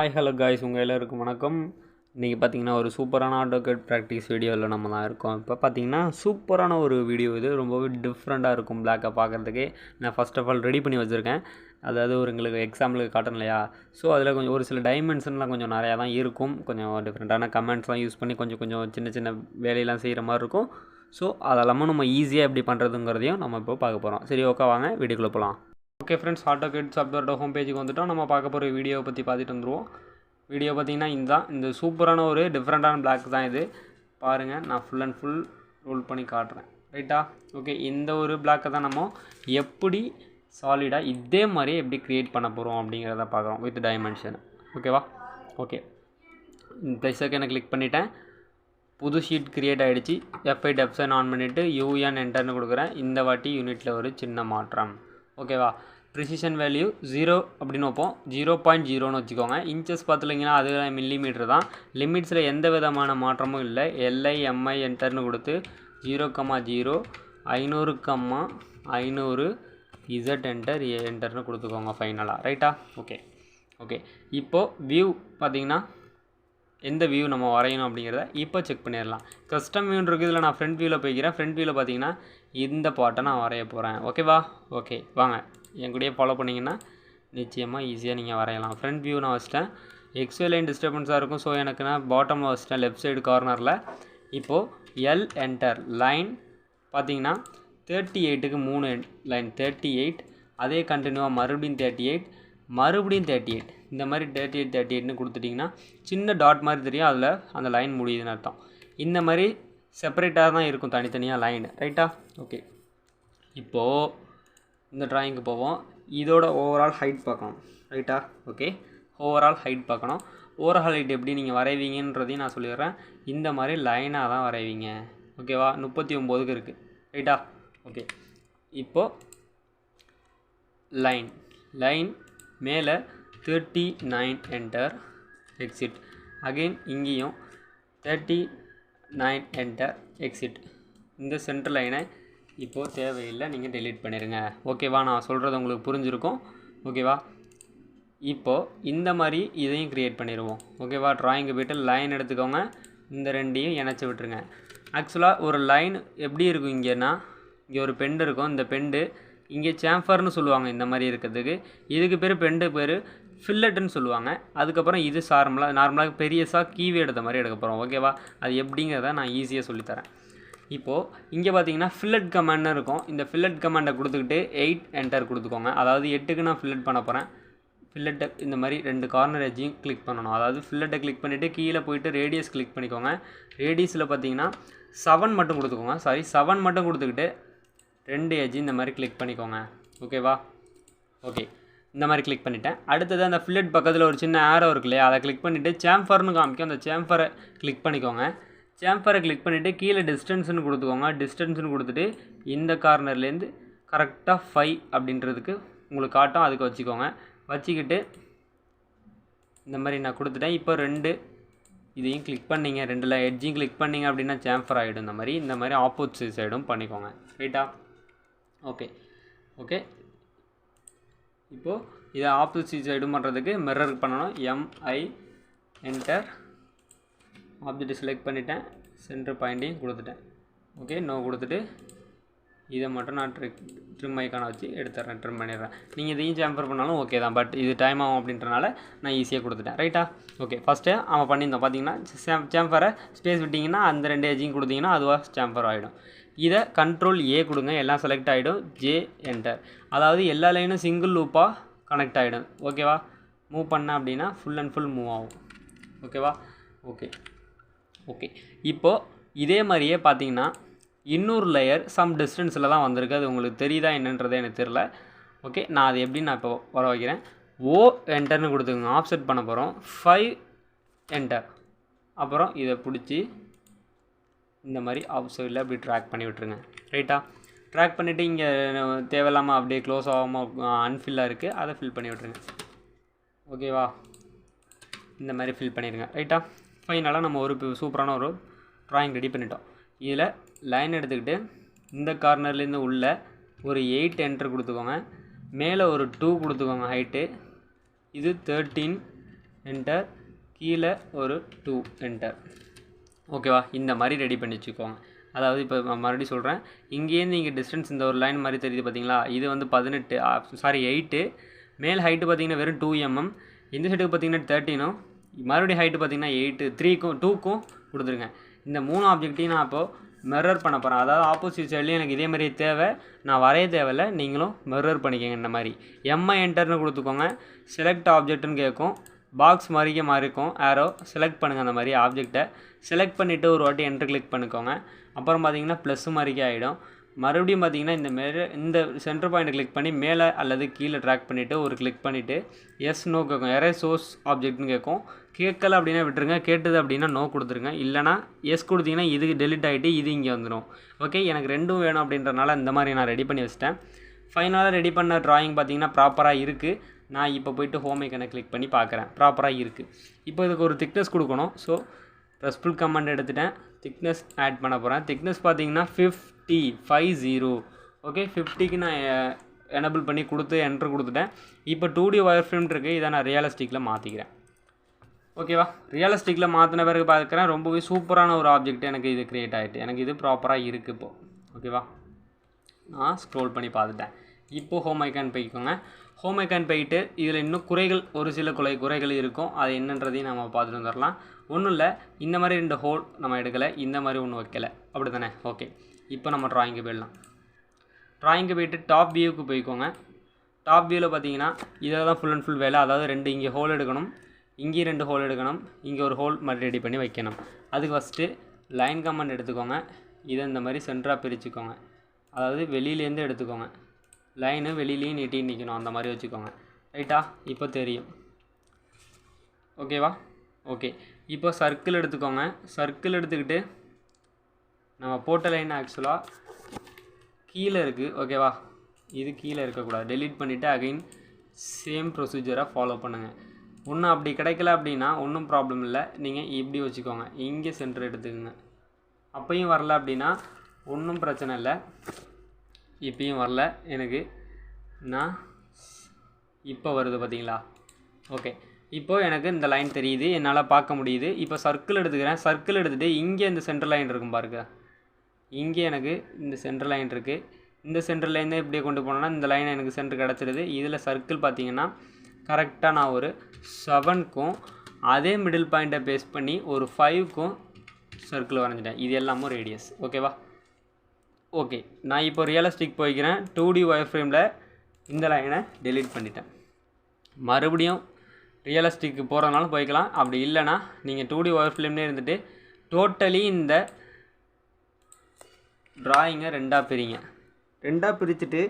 Hi hello guys, உங்கள் எல்லோருக்கும் வணக்கம். இன்றைக்கி பார்த்தீங்கன்னா ஒரு சூப்பரான AutoCAD ப்ராக்டிஸ் வீடியோவில் நம்ம தான் இருக்கோம். இப்போ பார்த்தீங்கன்னா சூப்பரான ஒரு வீடியோ இது, ரொம்பவே டிஃப்ரெண்ட்டாக இருக்கும். பிளாக்கை பார்க்குறதுக்கே நான் ஃபஸ்ட் ஆஃப் ஆல் ரெடி பண்ணி வச்சுருக்கேன். அதாவது உங்களுக்கு எக்ஸாம்பிளுக்கு காட்டணும் இல்லையா? ஸோ அதில் கொஞ்சம் ஒரு சில டைமென்ஷன்லாம் கொஞ்சம் நிறையா தான் இருக்கும். கொஞ்சம் டிஃப்ரெண்ட்டான கமெண்ட்ஸ்லாம் யூஸ் பண்ணி கொஞ்சம் சின்ன சின்ன வேலையெல்லாம் செய்கிற மாதிரி இருக்கும். ஸோ அதெல்லாமும் நம்ம ஈஸியாக எப்படி பண்ணுறதுங்கிறதையும் நம்ம இப்போ பார்க்க போகிறோம். சரி, ஓகே, வாங்க வீடியோக்குள்ளே போகலாம். ஓகே ஃப்ரெண்ட்ஸ், AutoCAD சாஃப்ட்வேரோட ஹோம் பேஜுக்கு வந்துவிட்டோம். நம்ம பார்க்க போகிற வீடியோவை பற்றி பார்த்துட்டு வந்துடுவோம். வீடியோ பார்த்திங்கன்னா இந்த சூப்பரான ஒரு டிஃப்ரெண்ட்டான பிளாக் தான் இது. பாருங்கள், நான் ஃபுல் அண்ட் ஃபுல் ரோல் பண்ணி காட்டுறேன். ரைட்டா? ஓகே, இந்த ஒரு பிளாக்கை தான் நம்ம எப்படி சாலிடாக இதே மாதிரி எப்படி க்ரியேட் பண்ண போகிறோம் அப்படிங்கிறத பார்க்குறோம் வித் டைமென்ஷன். ஓகேவா? ஓகே, ப்ளஸ் செகண்ட் கிளிக் பண்ணிவிட்டேன். புது ஷீட் க்ரியேட் ஆகிடுச்சு. F8 F7 ஆன் பண்ணிவிட்டு UN என்டர்னு கொடுக்குறேன். இந்த வாட்டி யூனிட்டில் ஒரு சின்ன மாற்றம். ஓகேவா? ப்ரிசிஷன் வேல்யூ 0 அப்படின்னு வைப்போம். 0.0ன்னு வச்சுக்கோங்க. இன்ச்சஸ் பார்த்துலிங்கன்னா அது மில்லிமீட்டர் தான். லிமிட்ஸில் எந்த விதமான மாற்றமும் இல்லை. LI என்டர்னு கொடுத்து 0,0 500, 500 Z என்டர்னு கொடுத்துக்கோங்க ஃபைனலாக. ரைட்டா? ஓகே ஓகே இப்போது வியூ பார்த்திங்கன்னா எந்த வியூ நம்ம வரையணும் அப்படிங்கிறத இப்போ செக் பண்ணிடலாம். கஸ்டம் வியூன்னு இருக்குது. இதில் நான் ஃப்ரண்ட் வியூவில் போய்க்கிறேன். ஃப்ரண்ட் வியூவில் பார்த்தீங்கன்னா இந்த பாட்டை நான் வரைய போகிறேன். ஓகேவா? ஓகே, வாங்க என் கூடயே ஃபாலோ பண்ணிங்கன்னா நிச்சயமாக ஈஸியாக நீங்கள் வரையலாம். ஃப்ரண்ட் வியூ நான் வச்சிட்டேன். எக்ஸ்வே லைன் டிஸ்டர்பன்ஸாக இருக்கும். ஸோ எனக்கு நான் பாட்டமில் வச்சிட்டேன், லெஃப்ட் சைடு கார்னரில். இப்போது எல் என்டர் லைன் பார்த்தீங்கன்னா 38க்கு 3 லைன் 38. அதே கண்டினியூவாக மறுபடியும் 38 இந்த மாதிரி 38ன்னு கொடுத்துட்டிங்கன்னா சின்ன டாட் மாதிரி தெரியும். அதில் அந்த லைன் முடியுதுன்னு அர்த்தம். இந்த மாதிரி செப்பரேட்டாக தான் இருக்கும், தனித்தனியாக லைன். ரைட்டா? ஓகே, இப்போது இந்த ட்ராயிங்க்கு போவோம். இதோட ஓவரால் ஹைட் பார்க்கணும். ரைட்டா? ஓகே, ஓவரால் ஹைட் பார்க்கணும். ஓவரால் ஹைட் எப்படி நீங்கள் வரைவீங்கன்றதையும் நான் சொல்லிடுறேன். இந்த மாதிரி லைனாக தான் வரைவீங்க. ஓகேவா? 39க்கு இருக்குது. ரைட்டா? ஓகே, இப்போது லைன் மேலே 39 என்டர் எக்ஸிட். அகெயின் இங்கேயும் 39 என்டர் எக்ஸிட். இந்த சென்டர் லைனை இப்போது தேவையில்லை, நீங்கள் டெலீட் பண்ணிடுங்க. ஓகேவா? நான் சொல்கிறது உங்களுக்கு புரிஞ்சிருக்கும். ஓகேவா? இப்போது இந்த மாதிரி இதையும் க்ரியேட் பண்ணிடுவோம். ஓகேவா? ட்ராயிங்கு போய்ட்டு லைன் எடுத்துக்கோங்க. இந்த ரெண்டையும் இணைச்சி விட்டுருங்க. ஆக்சுவலாக ஒரு லைன் எப்படி இருக்கும் இங்கேன்னா, இங்கே ஒரு பெண்டு இருக்கும். இந்த பெண்டு இங்கே சேம்பர்னு சொல்லுவாங்க. இந்த மாதிரி இருக்கிறதுக்கு இதுக்கு பெண்டு பேர் ஃபில்லட்டுன்னு சொல்லுவாங்க. அதுக்கப்புறம் இது நார்மலாக பெரியஸாக கீவே எடுத்த மாதிரி எடுக்க போகிறோம். ஓகேவா? அது எப்படிங்கிறத நான் ஈஸியாக சொல்லித்தரேன். இப்போது இங்கே பார்த்தீங்கன்னா ஃபில்லட் கமாண்ட்னு இருக்கும். இந்த ஃபில்லட் கமாண்டை கொடுத்துக்கிட்டு 8 என்டர் கொடுத்துக்கோங்க. அதாவது 8க்கு நான் ஃபில்லட் பண்ண போகிறேன். ஃபில்லட்டை இந்த மாதிரி 2 கார்னர் எட்ஜையும் கிளிக் பண்ணணும். அதாவது ஃபில்லட்டை கிளிக் பண்ணிவிட்டு கீழே போய்ட்டு ரேடியஸ் கிளிக் பண்ணிக்கோங்க. ரேடியஸில் பார்த்தீங்கன்னா 7 மட்டும் கொடுத்துக்கோங்க. 7 மட்டும் கொடுத்துக்கிட்டு 2 எட்ஜ் இந்த மாதிரி கிளிக் பண்ணிக்கோங்க. ஓகேவா? ஓகே, இந்த மாதிரி கிளிக் பண்ணிவிட்டேன். அடுத்தது அந்த ஃபில்லட் பக்கத்தில் ஒரு சின்ன ஆரோ இருக்கு இல்லையா, அதை கிளிக் பண்ணிவிட்டு சேம்பர்னு காமிக்கும். அந்த சேம்பரை கிளிக் பண்ணிக்கோங்க. சேம்பரை கிளிக் பண்ணிவிட்டு கீழே டிஸ்டன்ஸ்னு கொடுத்துக்கோங்க. டிஸ்டன்ஸ்னு கொடுத்துட்டு இந்த கார்னர்லேருந்து கரெக்டாக 5 அப்படின்றதுக்கு உங்களுக்கு காட்டும். அதுக்கு வச்சுக்கோங்க. வச்சுக்கிட்டு இந்த மாதிரி நான் கொடுத்துட்டேன். இப்போ 2 இதையும் கிளிக் பண்ணிங்க, 2 எட்ஜையும் கிளிக் பண்ணிங்க அப்படின்னா சேம்பர் ஆகிடும். இந்த மாதிரி ஆப்போசிட் சைடும் பண்ணிக்கோங்க. ரைட்டா? ஓகே ஓகே இப்போது இதை ஆப்போசிட் சைடும் பண்ணுறதுக்கு மிரர் பண்ணணும். MI என்டர் ஆப்ஜெக்ட் செலக்ட் பண்ணிட்டேன். சென்டர் பாயிண்ட்டையும் கொடுத்துட்டேன். ஓகே, நோ கொடுத்துட்டு இதை மட்டும் நான் ட்ரிம் ஐக்கான வச்சு எடுத்துட்றேன், ட்ரிம் பண்ணிடுறேன். நீங்கள் இதையும் சேம்பர் பண்ணாலும் ஓகே தான், பட் இது டைம் ஆகும் அப்படின்றனால நான் ஈஸியாக கொடுத்துட்டேன். ரைட்டா? ஓகே, ஃபஸ்ட்டு அவன் பண்ணியிருந்தோம். பார்த்தீங்கன்னா சேம்பரை ஸ்பேஸ் விட்டிங்கன்னா அந்த 2 எட்ஜையும் கொடுத்தீங்கன்னா அதுவாக சேம்பர் ஆகிடும். இதை Ctrl A கொடுங்க, எல்லாம் செலக்ட் ஆகிடும். J enter. அதாவது எல்லா லைனும் சிங்கிள் லூப்பாக கனெக்ட் ஆகிடும். ஓகேவா? மூவ் பண்ண அப்படின்னா ஃபுல் அண்ட் ஃபுல் மூவ் ஆகும். ஓகேவா? ஓகே ஓகே இப்போது இதே மாதிரியே பார்த்தீங்கன்னா இன்னொரு லேயர் சம் டிஸ்டன்ஸில் தான் வந்திருக்கு. அது உங்களுக்கு தெரியுதா என்னன்றதே எனக்கு தெரில. ஓகே, நான் அது எப்படி நான் இப்போ வர வைக்கிறேன். O என்டர்னு கொடுத்துங்க. ஆஃப்செட் பண்ண போகிறோம். 5 என்டர். அப்புறம் இதை பிடிச்சி இந்த மாதிரி ஆஃப் சைடில் அப்படி ட்ராக் பண்ணி விட்டுருங்க. ரைட்டா? ட்ராக் பண்ணிவிட்டு இங்கே தேவையில்லாமல் அப்படியே க்ளோஸ் ஆகாமல் அன்ஃபில்லாக இருக்குது, அதை ஃபில் பண்ணி விட்டுருங்க. ஓகேவா? இந்த மாதிரி ஃபில் பண்ணிடுங்க. ரைட்டா? ஃபைனலாக நம்ம ஒரு சூப்பரான ஒரு ட்ராயிங் ரெடி பண்ணிட்டோம். இதில் லைன் எடுத்துக்கிட்டு இந்த கார்னர்லேருந்து உள்ள ஒரு 8 என்டர் கொடுத்துக்கோங்க. மேலே ஒரு 2 கொடுத்துக்கோங்க ஹைட்டு. இது 13 என்டர், கீழே ஒரு 2 என்டர். ஓகேவா, இந்த மாதிரி ரெடி பண்ணி வச்சுக்கோங்க. அதாவது இப்போ நான் மறுபடியும் சொல்கிறேன், இங்கேருந்து இங்கே டிஸ்டன்ஸ் இந்த ஒரு லைன் மாதிரி தெரியுது பார்த்தீங்களா, இது வந்து 8 மேல் ஹைட்டு பார்த்தீங்கன்னா வெறும் 2 mm, இந்த சைடுக்கு பார்த்தீங்கன்னா 13, மறுபடியும் ஹைட்டு பார்த்தீங்கன்னா 8, 3க்கும் 2க்கும் கொடுத்துருங்க. இந்த 3 ஆப்ஜெக்ட்டையும் நான் அப்போது மிரர் பண்ண போகிறேன். அதாவது ஆப்போசிட் சைட்லேயும் எனக்கு இதே மாதிரி தேவை, நான் வரைய தேவையில்லை, நீங்களும் மிரர் பண்ணிக்கோங்க. இந்த மாதிரி எம்ஐ என்டர்னு கொடுத்துக்கோங்க. செலக்ட் ஆப்ஜெக்ட்னு கேட்கும், பாக்ஸ் மாதிரிக்கே மாதிரி இருக்கும், ஆரோ செலக்ட் பண்ணுங்கள். அந்த மாதிரி ஆப்ஜெக்டை செலக்ட் பண்ணிவிட்டு ஒரு வாட்டி என்டர் கிளிக் பண்ணிக்கோங்க. அப்புறம் பார்த்தீங்கன்னா ப்ளஸ் மாதிரிக்கே ஆகிடும். மறுபடியும் பார்த்தீங்கன்னா இந்த சென்டர் பாயிண்ட் கிளிக் பண்ணி மேலே அல்லது கீழே ட்ராக் பண்ணிவிட்டு ஒரு கிளிக் பண்ணிவிட்டு எஸ் நோ கேட்கும், எரேஸ் சோர்ஸ் ஆப்ஜெக்ட்னு கேட்கும். கேட்கல அப்படின்னா விட்டுருங்க, கேட்டது அப்படின்னா நோ கொடுத்துருங்க. இல்லைனா எஸ் கொடுத்தீங்கன்னா இது டெலிட் ஆகிட்டு இது இங்கே வந்துடும். ஓகே, எனக்கு ரெண்டும் வேணும் அப்படின்றனால இந்த மாதிரி நான் ரெடி பண்ணி வச்சிட்டேன். ஃபைனலாக ரெடி பண்ண ட்ராயிங் பார்த்தீங்கன்னா ப்ராப்பராக இருக்குது. நான் இப்போ போய்ட்டு ஹோம் ஐக்கனை கிளிக் பண்ணி பார்க்குறேன், ப்ராப்பராக இருக்குது. இப்போ இதுக்கு ஒரு திக்னஸ் கொடுக்கணும். ஸோ ப்ரெஸ்ஃபுல் கமாண்ட் எடுத்துட்டேன், திக்னஸ் ஆட் பண்ண போகிறேன். திக்னஸ் பார்த்தீங்கன்னா 50. ஓகே, 50க்கு நான் எனபிள் பண்ணி கொடுத்து என்ட்ரு கொடுத்துட்டேன். இப்போ 2D ஒயர் ஃப்ரேம் இருக்குது, இதை நான் ரியலிஸ்டிக்கில் மாற்றிக்கிறேன். ஓகேவா, ரியலிஸ்டிக்கில் மாற்றின பிறகு பார்க்குறேன் ரொம்பவே சூப்பரான ஒரு ஆப்ஜெக்ட் எனக்கு இது க்ரியேட் ஆகிட்டு, எனக்கு இது ப்ராப்பராக இருக்குது இப்போது. ஓகேவா, நான் ஸ்க்ரோல் பண்ணி பார்த்துட்டேன். இப்போது ஹோம் ஐக்கான் போய்க்கோங்க. ஹோம் ஐக்கான் போயிட்டு இதில் இன்னும் ஒரு சில குறைகள் இருக்கும், அது என்னன்றதையும் நம்ம பார்த்துட்டு வந்துடலாம். ஒன்றும் இல்லை, இந்த மாதிரி 2 ஹோல் நம்ம எடுக்கலை, இந்த மாதிரி ஒன்றும் வைக்கலை, அப்படி தானே. ஓகே, இப்போ நம்ம ட்ராயிங்கு போயிடலாம். ட்ராயிங்கு போய்ட்டு டாப் வியூவுக்கு போய்க்கோங்க. டாப் வியூவில் பார்த்தீங்கன்னா இதில் தான் ஃபுல் அண்ட் ஃபுல் வேலை. அதாவது 2 இங்கே ஹோல் எடுக்கணும், இங்கேயும் 2 ஹோல் எடுக்கணும், இங்கே ஒரு ஹோல் மாதிரி ரெடி பண்ணி வைக்கணும். அதுக்கு ஃபஸ்ட்டு லைன் கமாண்ட் எடுத்துக்கோங்க. இதை இந்த மாதிரி சென்டராக பிரிச்சுக்கோங்க. அதாவது வெளியிலேருந்து எடுத்துக்கோங்க, லைனு வெளியிலையும் நீட்டி நிற்கணும், அந்த மாதிரி வச்சுக்கோங்க. ரைட்டா, இப்போ தெரியும். ஓகேவா, ஓகே. இப்போ சர்க்கிள் எடுத்துக்கோங்க. சர்க்கிள் எடுத்துக்கிட்டு நம்ம போட்ட லைன் ஆக்சுவலாக கீழே இருக்குது. ஓகேவா, இது கீழே இருக்கக்கூடாது, டெலீட் பண்ணிவிட்டு அகைன் சேம் ப்ரொசீஜரை ஃபாலோ பண்ணுங்கள். ஒன்றும் அப்படி கிடைக்கல அப்படின்னா ஒன்றும் ப்ராப்ளம் இல்லை, நீங்கள் இப்படி வச்சுக்கோங்க, இங்கே சென்டர் எடுத்துக்கோங்க. அப்பையும் வரல அப்படின்னா ஒன்றும் பிரச்சனை இல்லை. இப்பயும் வரல எனக்கு, நான் இப்போ வருது பார்த்தீங்களா. ஓகே, இப்போது எனக்கு இந்த லைன் தெரியுது, என்னால் பார்க்க முடியுது. இப்போ சர்க்கிள் எடுத்துக்கிறேன். சர்க்கிள் எடுத்துகிட்டு இங்கே இந்த சென்டர் லைன் இருக்கும் பாருங்க, இங்கே எனக்கு இந்த சென்டர் லைன் இருக்குது. இந்த சென்டர் லைன் தான் இப்படியே கொண்டு போனோன்னா இந்த லைன் எனக்கு சென்டர் கிடச்சிடுது. இதில் சர்க்கிள் பார்த்தீங்கன்னா கரெக்டாக நான் ஒரு 7க்கும் அதே மிடில் பாயிண்ட்டை பேஸ் பண்ணி ஒரு 5க்கும் சர்க்கிள் வரைஞ்சிட்டேன். இது எல்லாமும் ரேடியஸ். ஓகேவா, ஓகே. நான் இப்போ ரியலிஸ்டிக் போய்க்கிறேன். 2D ஒயர் ஃப்ரேமில் இந்த லைனை டெலீட் பண்ணிட்டேன். மறுபடியும் ரியலிஸ்டிக்கு போகிறதுனாலும் போய்க்கலாம், அப்படி இல்லைனா நீங்கள் 2D ஒயர் ஃப்ரேம்லேயே இருந்துட்டு டோட்டலி இந்த ட்ராயிங்கை 2ஆக பிரிங்க. 2ஆக பிரிச்சுட்டு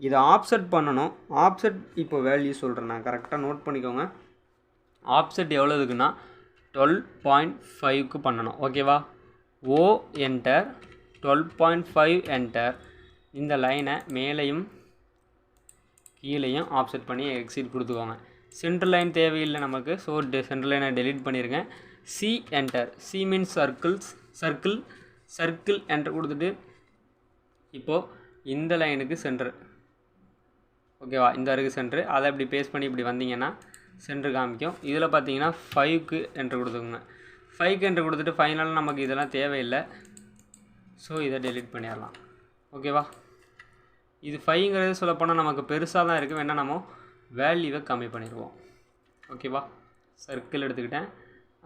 இதை ஆப்செட் பண்ணணும். ஆப்செட் இப்போ வேல்யூ சொல்கிறேன், நான் கரெக்டாக நோட் பண்ணிக்கோங்க. ஆப்செட் எவ்வளோ இருக்குன்னா 12.5க்கு பண்ணணும். ஓகேவா, ஓ என்டர், 12.5 என்டர். இந்த லைனை மேலேயும் கீழேயும் ஆப்செட் பண்ணி எக்ஸிட் கொடுத்துக்கோங்க. சென்ட்ரல் லைன் தேவையில்லை நமக்கு, ஸோ சென்ட்ரல் லைனை டெலீட் பண்ணிடுங்க. C enter, C means circle enter கொடுத்துட்டு இப்போது இந்த லைனுக்கு சென்டர். ஓகேவா, இந்த இருக்குது சென்ட்ரு. அதை இப்படி பேஸ்ட் பண்ணி இப்படி வந்தீங்கன்னா சென்டர் காமிக்கும். இதில் பார்த்தீங்கன்னா 5க்கு என்ட்ரு கொடுத்துக்கோங்க. 5க்கு என்ட்ரு கொடுத்துட்டு ஃபைனலாக நமக்கு இதெல்லாம் தேவையில்லை, ஸோ இதை டெலீட் பண்ணிடலாம். ஓகேவா, இது 5ங்கிறது சொல்லப்போனால் நமக்கு பெருசாக தான் இருக்குது, வேணால் நம்ம வேல்யூவை கம்மி பண்ணிடுவோம். ஓகேவா, சர்க்கிள் எடுத்துக்கிட்டேன்.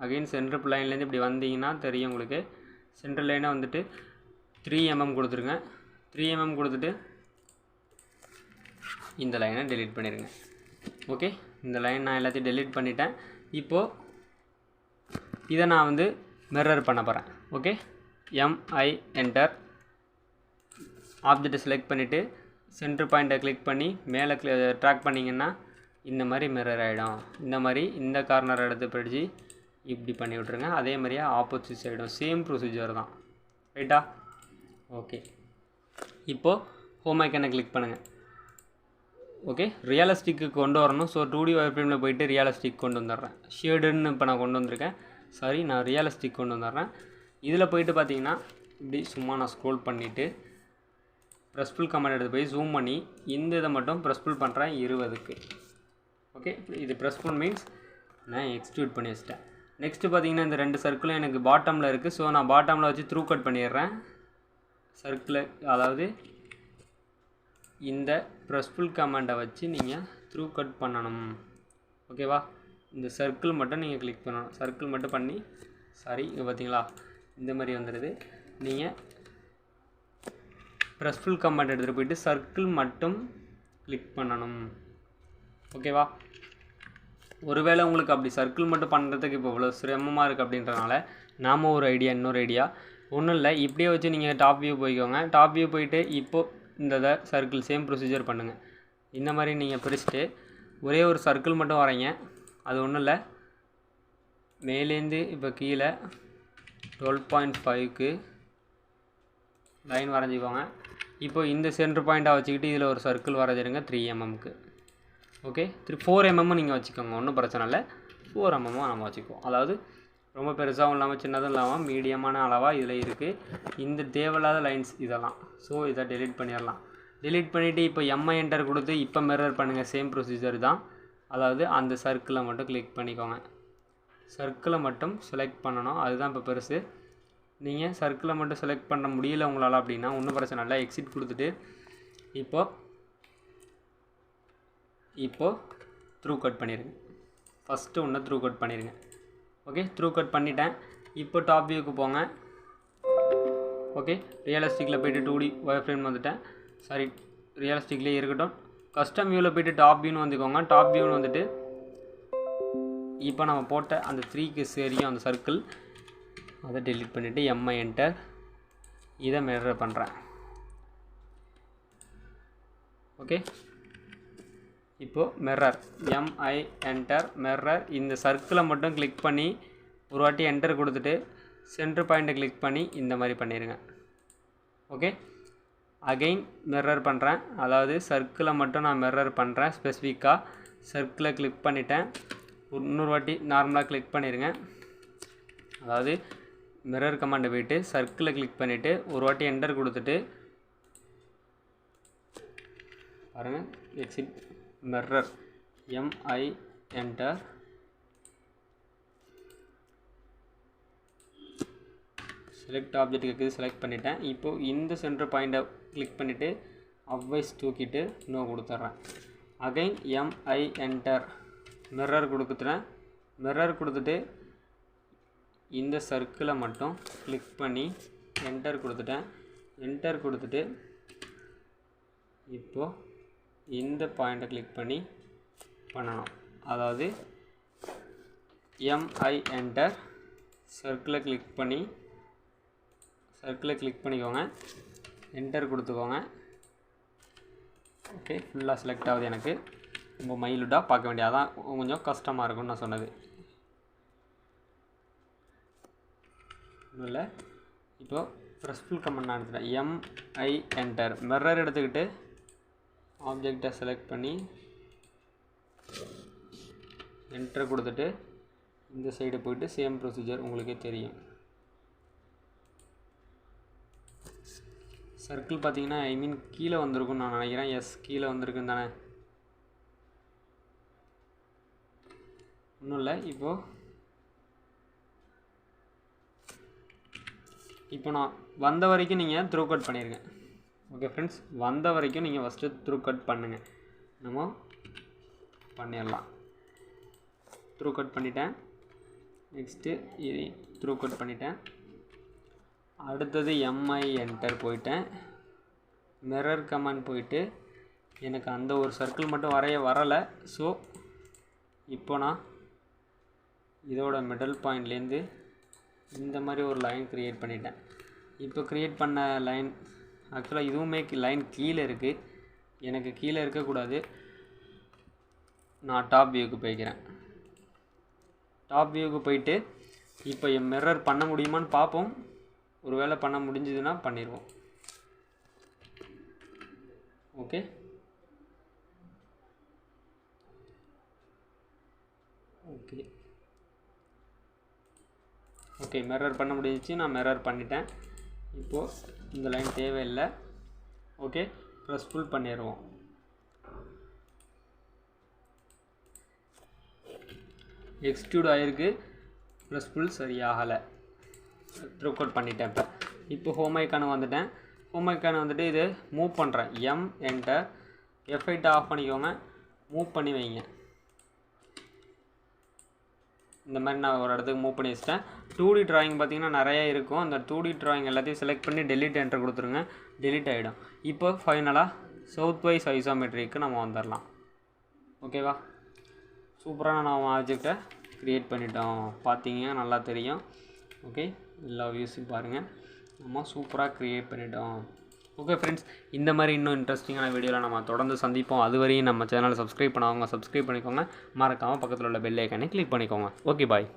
அகெயின் சென்டர் லைன்லேருந்து இப்படி வந்தீங்கன்னா தெரியும் உங்களுக்கு. சென்டர் லைனை வந்துட்டு 3 mm கொடுத்துருங்க. 3 mm கொடுத்துட்டு இந்த லைனை டெலீட் பண்ணிடுங்க. ஓகே, இந்த லைன் நான் எல்லாத்தையும் டெலீட் பண்ணிட்டேன். இப்போது இதை நான் வந்து மிரர் பண்ண போகிறேன். ஓகே, எம்ஐ என்டர், ஆப்ஜெக்டை செலக்ட் பண்ணிவிட்டு சென்டர் பாயிண்ட்டை கிளிக் பண்ணி மேலே ட்ராக் பண்ணிங்கன்னா இந்த மாதிரி மிரர் ஆகிடும். இந்த மாதிரி இந்த கார்னர் எடுத்து பிடிச்சி இப்படி பண்ணி விட்ருங்க. அதே மாதிரியே ஆப்போசிட் சைடும் சேம் ப்ரொசீஜர் தான். ரைட்டா, ஓகே. இப்போது ஹோம் ஐக்கனை கிளிக் பண்ணுங்கள். ஓகே, ரியலிஸ்டிக்கு கொண்டு வரணும். ஸோ 2D ஒயர் ஃப்ரேமில் போய்ட்டு ரியலிஸ்டிக் கொண்டு வந்துடுறேன். ஷேடுன்னு இப்போ நான் கொண்டு வந்திருக்கேன், சாரி, நான் ரியலிஸ்டிக் கொண்டு வந்துடுறேன். இதில் போய்ட்டு பார்த்தீங்கன்னா இப்படி சும்மா நான் ஸ்க்ரோல் பண்ணிவிட்டு ப்ரெஸ்ஃபுல் கமாண்ட் எடுத்து போய் ஜூம் பண்ணி இந்த இதை மட்டும் ப்ரெஸ்ஃபுல் பண்ணுறேன் 20க்கு. ஓகே, இது ப்ரெஸ்ஃபுல் மீன்ஸ் நான் எக்ஸ்ட்ரூட் பண்ணி வச்சிட்டேன். நெக்ஸ்ட்டு பார்த்தீங்கன்னா இந்த 2 சர்க்கிளும் எனக்கு பாட்டமில் இருக்குது. ஸோ நான் பாட்டமில் வச்சு த்ரூ கட் பண்ணிடுறேன் சர்க்கிளை. அதாவது இந்த ப்ரெஸ்ஃபுல் கமாண்டை வச்சு நீங்கள் த்ரூ கட் பண்ணணும். ஓகேவா? இந்த சர்க்கிள் மட்டும் நீங்கள் கிளிக் பண்ணணும். சர்க்கிள் மட்டும் பண்ணி இங்கே பார்த்தீங்களா இந்த மாதிரி வந்துடுது. நீங்கள் ப்ரெஸ்ஃபுல் கமாண்ட் எடுத்துகிட்டு போயிட்டு சர்க்கிள் மட்டும் கிளிக் பண்ணணும். ஓகேவா? ஒருவேளை உங்களுக்கு அப்படி சர்க்கிள் மட்டும் பண்ணுறதுக்கு இப்போ இவ்வளோ சிரமமாக இருக்குது அப்படின்றனால நாம் இன்னொரு ஐடியா ஒன்றும் இல்லை. இப்படியே வச்சு நீங்கள் டாப் வியூ போய்க்கோங்க. டாப் வியூ போயிட்டு இப்போது இந்த சர்க்கிள் சேம் ப்ரொசீஜர் பண்ணுங்கள். இந்த மாதிரி நீங்கள் பிரிச்சுட்டு ஒரே ஒரு சர்க்கிள் மட்டும் வரைங்க. அது ஒன்றும் இல்லை, மேலேருந்து இப்போ கீழே 12.5க்கு லைன் வரைஞ்சிக்கோங்க. இப்போ இந்த சென்டர் பாயிண்ட்டாக வச்சுக்கிட்டு இதில் ஒரு சர்க்கிள் வரைஞ்சிடுங்க 3 mmக்கு. ஓகே, 4 mm நீங்கள் வச்சுக்கோங்க, ஒன்றும் பிரச்சனை இல்லை. 4 mm நம்ம வச்சுக்குவோம். அதாவது ரொம்ப பெருசாகவும் இல்லாமல் சின்னதும் இல்லாமல் மீடியமான அளவாக இதில் இருக்குது. இந்த தேவையில்லாத லைன்ஸ் இதெல்லாம். ஸோ இதை டெலீட் பண்ணிடலாம். டெலீட் பண்ணிவிட்டு இப்போ எம்ஐ என்டர் கொடுத்து இப்போ மிரர் பண்ணுங்கள். சேம் ப்ரொசீஜர் தான். அதாவது அந்த சர்க்கிளை மட்டும் கிளிக் பண்ணிக்கோங்க. சர்க்கிளை மட்டும் செலக்ட் பண்ணணும். அதுதான் இப்போ பெருசு. நீங்கள் சர்க்கிளை மட்டும் செலக்ட் பண்ண முடியல உங்களால் அப்படின்னா ஒன்றும் பிரச்சனை இல்லை. எக்ஸிட் கொடுத்துட்டு இப்போது த்ரூ கட் பண்ணிடுங்க. ஃபஸ்ட்டு ஒன்று த்ரூ கட் பண்ணிடுங்க. ஓகே, த்ரூ கட் பண்ணிட்டேன். இப்போ டாப் வியூக்கு போங்க. ஓகே, ரியலிஸ்டிக்கில் போய்ட்டு 2D ஒயர் ஃப்ரேம் வந்துட்டேன். ரியலிஸ்டிக்லேயே இருக்கட்டும். கஸ்டம் வியூவில் போய்ட்டு டாப் வியூன்னு வந்துக்கோங்க. டாப் வியூன்னு வந்துட்டு இப்போ நம்ம போட்ட அந்த 3க்கு சரியும் அந்த சர்க்கிள் அதை டெலீட் பண்ணிவிட்டு எம்ஐ என்டர் இதை மிரர் பண்ணுறேன். ஓகே, இப்போது மிரர் எம்ஐ என்டர் மிரர் இந்த சர்க்கிளை மட்டும் கிளிக் பண்ணி ஒரு வாட்டி என்டர் கொடுத்துட்டு சென்டர் பாயிண்ட்டை கிளிக் பண்ணி இந்த மாதிரி பண்ணிடுங்க. ஓகே, அகெயின் மிரர் பண்ணுறேன். அதாவது சர்க்கிளை மட்டும் நான் மிரர் பண்ணுறேன். ஸ்பெசிஃபிக்காக சர்க்கிளை கிளிக் பண்ணிட்டேன். இன்னொரு வாட்டி நார்மலாக கிளிக் பண்ணிடுங்க. அதாவது மிரர் கமாண்டை போய்ட்டு சர்க்கிளை கிளிக் பண்ணிவிட்டு ஒரு வாட்டி என்டர் கொடுத்துட்டு பாருங்கள், exit mirror Mi enter select object இருக்குது, செலக்ட் பண்ணிட்டேன். இப்போது இந்த சென்டர் பாயிண்ட்டை கிளிக் பண்ணிவிட்டு அப்வைஸ் தூக்கிட்டு நோ கொடுத்துட்றேன். அகைன் எம்ஐ என்டர் மிரர் கொடுத்துட்டேன். மிரர் கொடுத்துட்டு இந்த சர்க்கிளை மட்டும் கிளிக் பண்ணி என்டர் கொடுத்துட்டேன். என்டர் கொடுத்துட்டு இப்போது இந்த பாயிண்ட்டை கிளிக் பண்ணி பண்ணணும். அதாவது எம்ஐ என்டர் சர்க்கிளை கிளிக் பண்ணிக்கோங்க. என்டர் கொடுத்துக்கோங்க. ஓகே, ஃபுல்லாக செலக்ட் ஆகுது. எனக்கு ரொம்ப மைல்டாக பார்க்க வேண்டிய, அதான் கொஞ்சம் கஷ்டமாக இருக்கும்னு நான் சொன்னது. இல்லை, இப்போது ப்ரெஸ்ஃபுல் கமாண்ட் நான் எடுத்துட்டேன். எம்ஐ என்டர் மிரர் எடுத்துக்கிட்டு ஆப்ஜெக்டை செலக்ட் பண்ணி என்டர் கொடுத்துட்டு இந்த சைடு போய்ட்டு சேம் ப்ரொசீஜர் உங்களுக்கே தெரியும். சர்க்கிள் பார்த்தீங்கன்னா கீழே வந்திருக்குன்னு நான் நினைக்கிறேன். எஸ், கீழே வந்திருக்குன்னு தானே. ஒன்றும் இல்லை. இப்போ நான் வந்த வரைக்கும் நீங்கள் த்ரூ கட் பண்ணிடுங்க. ஓகே ஃப்ரெண்ட்ஸ், வந்த வரைக்கும் நீங்கள் ஃபஸ்ட்டு த்ரூ கட் பண்ணுங்கள். நம்ம பண்ணிடலாம். த்ரூ கட் பண்ணிட்டேன். நெக்ஸ்ட்டு இது த்ரூ கட் பண்ணிட்டேன். அடுத்தது எம்ஐ என்டர் போயிட்டேன். மிரர் கமாண்ட் போயிட்டு எனக்கு அந்த ஒரு சர்க்கிள் மட்டும் வரலை. ஸோ இப்போ நான் இதோட மிடில் பாயிண்ட்லேருந்து இந்த மாதிரி ஒரு லைன் க்ரியேட் பண்ணிட்டேன். இப்போ க்ரியேட் பண்ண லைன் ஆக்சுவலாக இதுவுமே லைன் கீழே இருக்குது. எனக்கு கீழே இருக்கக்கூடாது. நான் டாப் வியூக்கு போய்க்கிறேன். டாப் வியூக்கு போயிட்டு இப்போ என் மிரர் பண்ண முடியுமான்னு பார்ப்போம். ஒரு வேளை பண்ண முடிஞ்சதுன்னா பண்ணிடுவோம். ஓகே, ஓகே ஓகே மிரர் பண்ண முடிஞ்சிச்சு. நான் மிரர் பண்ணிட்டேன். இப்போது இந்த லைன் தேவையில்லை. ஓகே, ப்ரெஸ் ஃபுல் பண்ணிடுவோம். எக்ஸ்ட்ரூட் ஆகிருக்கு, ப்ளஸ் ஃபுல் சரியாகலை. த்ரூக் அவுட் பண்ணிட்டேன். இப்போ ஹோம் ஐக்கானு வந்துட்டேன். ஹோம் ஐக்கானு வந்துட்டு இது மூவ் பண்ணுறேன். எம் என்டர், F8 ஆஃப் பண்ணிக்கோங்க, மூவ் பண்ணி வைங்க. இந்த மாதிரி நான் ஒரு இடத்துக்கு மூவ் பண்ணி வச்சிட்டேன். 2D ட்ராயிங் பார்த்திங்கன்னா நிறையா இருக்கும். அந்த 2D ட்ராயிங் எல்லாத்தையும் செலக்ட் பண்ணி டெலிட் என்டர் கொடுத்துருங்க, டெலிட் ஆகிடும். இப்போ ஃபைனலாக சவுத் வைஸ் ஐசோமெட்ரிக்கு நம்ம வந்துடலாம். ஓகேவா? சூப்பராக நம்ம ஆப்ஜெக்டை க்ரியேட் பண்ணிட்டோம். பார்த்தீங்கன்னா நல்லா தெரியும். ஓகே, எல்லா வியூஸும் பாருங்கள், நம்ம சூப்பராக க்ரியேட் பண்ணிட்டோம். ஓகே ஃப்ரெண்ட்ஸ், இந்த மாதிரி இன்னும் இன்ட்ரெஸ்டிங்கான வீடியோவில் நம்ம தொடர்ந்து சந்திப்போம். அதுவரையும் நம்ம சேனலை சப்ஸ்கிரைப் பண்ணவங்க சப்ஸ்கிரைப் பண்ணிக்கோங்க. மறக்காமல் பக்கத்தில் உள்ள பெல் ஐக்கானை கிளிக் பண்ணிக்கோங்க. ஓகே, பாய்.